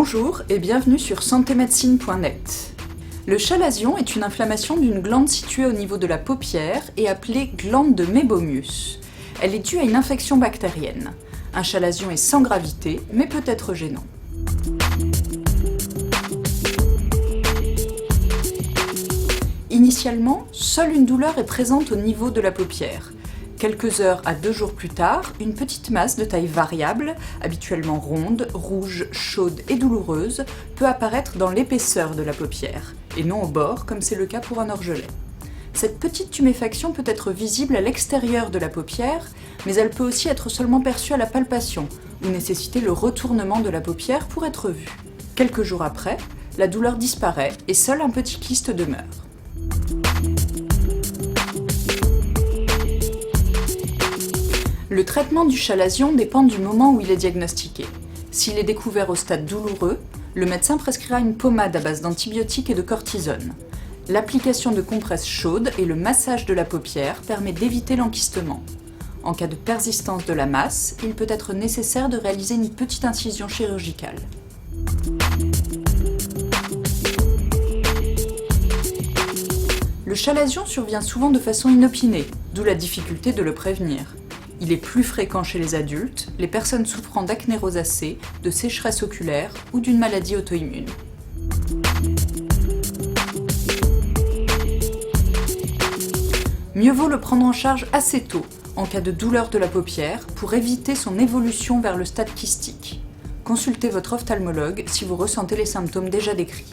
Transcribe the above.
Bonjour et bienvenue sur santémédecine.net. Le chalazion est une inflammation d'une glande située au niveau de la paupière et appelée glande de Meibomius. Elle est due à une infection bactérienne. Un chalazion est sans gravité, mais peut être gênant. Initialement, seule une douleur est présente au niveau de la paupière. Quelques heures à 2 jours plus tard, une petite masse de taille variable, habituellement ronde, rouge, chaude et douloureuse, peut apparaître dans l'épaisseur de la paupière, et non au bord comme c'est le cas pour un orgelet. Cette petite tuméfaction peut être visible à l'extérieur de la paupière, mais elle peut aussi être seulement perçue à la palpation, ou nécessiter le retournement de la paupière pour être vue. Quelques jours après, la douleur disparaît et seul un petit kyste demeure. Le traitement du chalazion dépend du moment où il est diagnostiqué. S'il est découvert au stade douloureux, le médecin prescrira une pommade à base d'antibiotiques et de cortisone. L'application de compresses chaudes et le massage de la paupière permet d'éviter l'enquistement. En cas de persistance de la masse, il peut être nécessaire de réaliser une petite incision chirurgicale. Le chalazion survient souvent de façon inopinée, d'où la difficulté de le prévenir. Il est plus fréquent chez les adultes, les personnes souffrant d'acné rosacée, de sécheresse oculaire ou d'une maladie auto-immune. Mieux vaut le prendre en charge assez tôt, en cas de douleur de la paupière, pour éviter son évolution vers le stade kystique. Consultez votre ophtalmologue si vous ressentez les symptômes déjà décrits.